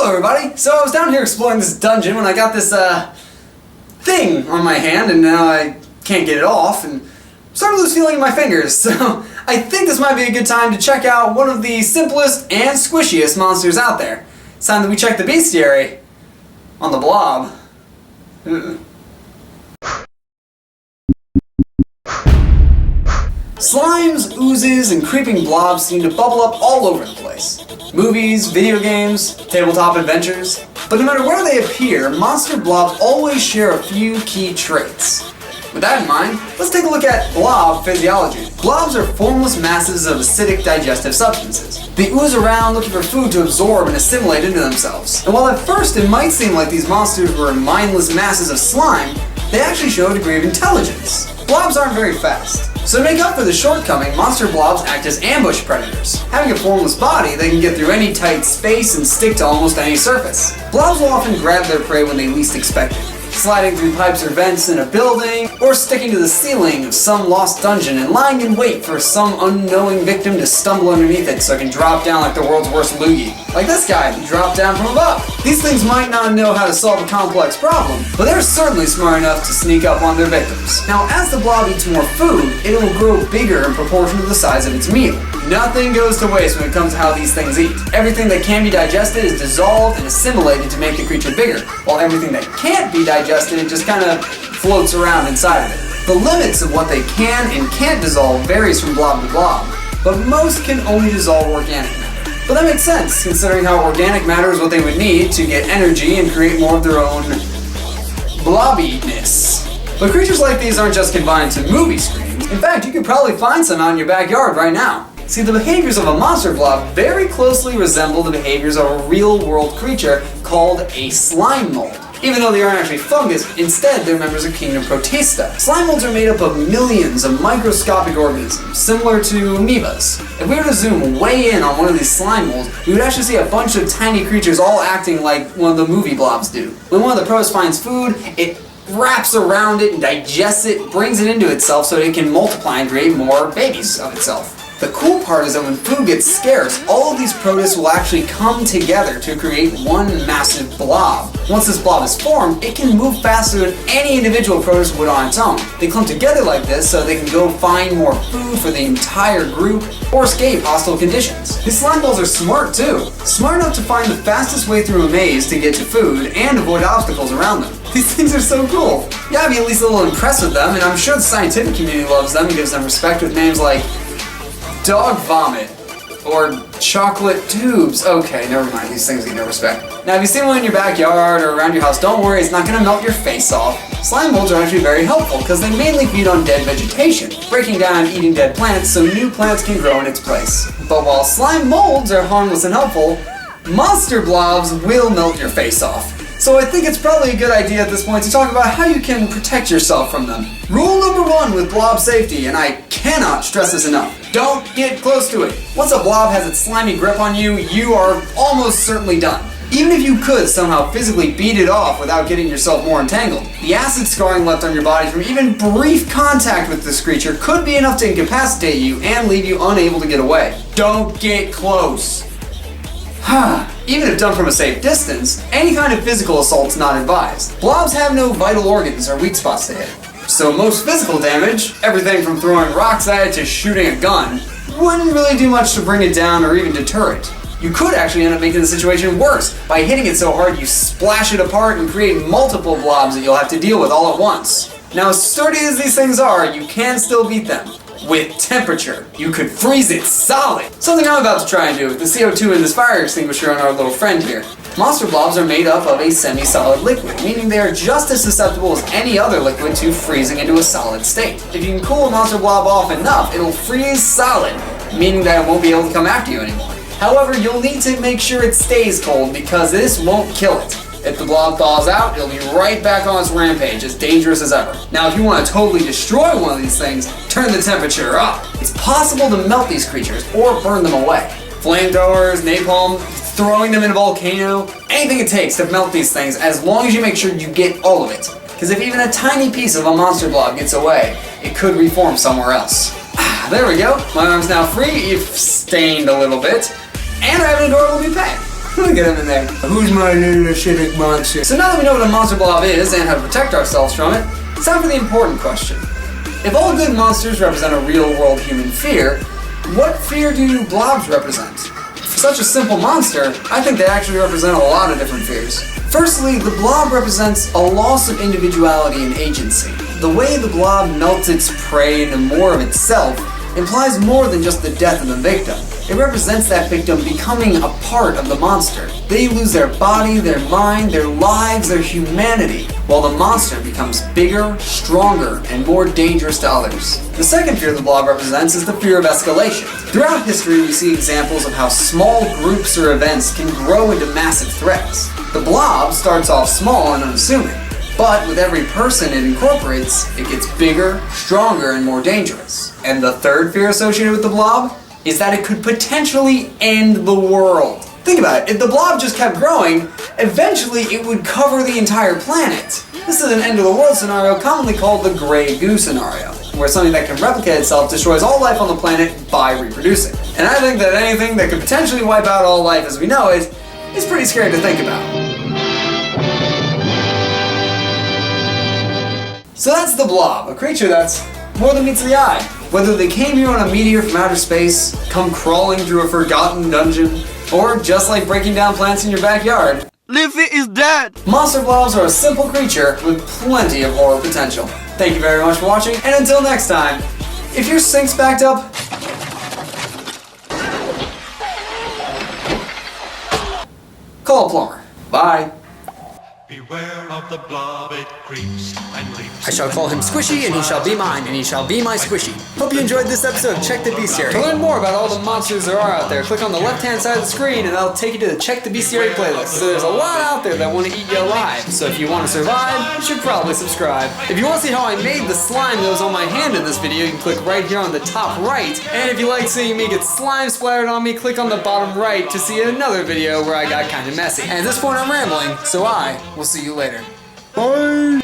Hello everybody! So I was down here exploring this dungeon when I got this thing on my hand, and now I can't get it off and started to lose feeling in my fingers. So I think this might be a good time to check out one of the simplest and squishiest monsters out there. It's time that we check the Bestiary on the Blob. Slimes, oozes, and creeping blobs seem to bubble up all over the place. Movies, video games, tabletop adventures. But no matter where they appear, monster blobs always share a few key traits. With that in mind, let's take a look at blob physiology. Blobs are formless masses of acidic digestive substances. They ooze around looking for food to absorb and assimilate into themselves. And while at first it might seem like these monsters were mindless masses of slime, they actually show a degree of intelligence. Blobs aren't very fast. So to make up for the shortcoming, monster blobs act as ambush predators. Having a formless body, they can get through any tight space and stick to almost any surface. Blobs will often grab their prey when they least expect it, sliding through pipes or vents in a building, or sticking to the ceiling of some lost dungeon and lying in wait for some unknowing victim to stumble underneath it so it can drop down like the world's worst loogie. Like this guy who dropped down from above. These things might not know how to solve a complex problem, but they're certainly smart enough to sneak up on their victims. Now, as the blob eats more food, it will grow bigger in proportion to the size of its meal. Nothing goes to waste when it comes to how these things eat. Everything that can be digested is dissolved and assimilated to make the creature bigger, while everything that can't be digested, it just kind of floats around inside of it. The limits of what they can and can't dissolve varies from blob to blob, but most can only dissolve organic matter. But that makes sense, considering how organic matter is what they would need to get energy and create more of their own blobbiness. But creatures like these aren't just confined to movie screens. In fact, you could probably find some out in your backyard right now. See, the behaviors of a monster blob very closely resemble the behaviors of a real-world creature called a slime mold. Even though they aren't actually fungus, instead they're members of kingdom Protista. Slime molds are made up of millions of microscopic organisms, similar to amoebas. If we were to zoom way in on one of these slime molds, we would actually see a bunch of tiny creatures all acting like one of the movie blobs do. When one of the pros finds food, it wraps around it and digests it, brings it into itself so it can multiply and create more babies of itself. The cool part is that when food gets scarce, all of these protists will actually come together to create one massive blob. Once this blob is formed, it can move faster than any individual protist would on its own. They clump together like this so they can go find more food for the entire group or escape hostile conditions. These slime balls are smart too. Smart enough to find the fastest way through a maze to get to food and avoid obstacles around them. These things are so cool. You gotta be at least a little impressed with them, and I'm sure the scientific community loves them and gives them respect with names like dog vomit, or chocolate tubes. Okay, never mind, these things get no respect. Now, if you see one in your backyard or around your house, don't worry, it's not going to melt your face off. Slime molds are actually very helpful because they mainly feed on dead vegetation, breaking down and eating dead plants so new plants can grow in its place. But while slime molds are harmless and helpful, monster blobs will melt your face off. So I think it's probably a good idea at this point to talk about how you can protect yourself from them. Rule number 1 with blob safety, and I cannot stress this enough: don't get close to it. Once a blob has its slimy grip on you, you are almost certainly done. Even if you could somehow physically beat it off without getting yourself more entangled, the acid scarring left on your body from even brief contact with this creature could be enough to incapacitate you and leave you unable to get away. Don't get close. Even if done from a safe distance, any kind of physical assault's not advised. Blobs have no vital organs or weak spots to hit. So most physical damage, everything from throwing rocks at it to shooting a gun, wouldn't really do much to bring it down or even deter it. You could actually end up making the situation worse by hitting it so hard you splash it apart and create multiple blobs that you'll have to deal with all at once. Now, as sturdy as these things are, you can still beat them. With temperature. You could freeze it solid. Something I'm about to try and do with the CO2 in this fire extinguisher on our little friend here. Monster blobs are made up of a semi-solid liquid, meaning they are just as susceptible as any other liquid to freezing into a solid state. If you can cool a monster blob off enough, it'll freeze solid, meaning that it won't be able to come after you anymore. However, you'll need to make sure it stays cold because this won't kill it. If the blob thaws out, it'll be right back on its rampage, as dangerous as ever. Now, if you want to totally destroy one of these things, turn the temperature up. It's possible to melt these creatures or burn them away. Flamethrowers, napalm, throwing them in a volcano, anything it takes to melt these things, as long as you make sure you get all of it. Because if even a tiny piece of a monster blob gets away, it could reform somewhere else. There we go. My arm's now free, if stained a little bit, and I have an adorable new pet. Look at him in there. Who's my little acidic monster? So now that we know what a monster blob is and how to protect ourselves from it, it's time for the important question. If all good monsters represent a real-world human fear, what fear do blobs represent? For such a simple monster, I think they actually represent a lot of different fears. Firstly, the blob represents a loss of individuality and agency. The way the blob melts its prey into more of itself implies more than just the death of the victim. It represents that victim becoming a part of the monster. They lose their body, their mind, their lives, their humanity, while the monster becomes bigger, stronger, and more dangerous to others. The second fear the blob represents is the fear of escalation. Throughout history, we see examples of how small groups or events can grow into massive threats. The blob starts off small and unassuming, but with every person it incorporates, it gets bigger, stronger, and more dangerous. And the third fear associated with the blob is that it could potentially end the world. Think about it, if the blob just kept growing, eventually it would cover the entire planet. This is an end of the world scenario commonly called the gray goo scenario, where something that can replicate itself destroys all life on the planet by reproducing. And I think that anything that could potentially wipe out all life as we know it is pretty scary to think about. So that's the blob, a creature that's more than meets the eye. Whether they came here on a meteor from outer space, come crawling through a forgotten dungeon, or just like breaking down plants in your backyard, Liffy is dead! monster blobs are a simple creature with plenty of horror potential. Thank you very much for watching, and until next time, if your sink's backed up, call a plumber. Bye. Beware of the blob, it creeps and leaps. I shall call him Squishy, and he shall be mine, and he shall be my Squishy. Hope you enjoyed this episode of Check the Bestiary. To learn more about all the monsters there are out there, click on the left-hand side of the screen, and that'll take you to the Check the Bestiary playlist. So there's a lot out there that want to eat you alive. So if you want to survive, you should probably subscribe. If you want to see how I made the slime that was on my hand in this video, you can click right here on the top right. And if you like seeing me get slime splattered on me, click on the bottom right to see another video where I got kind of messy. And at this point I'm rambling, so I will see you later. Bye!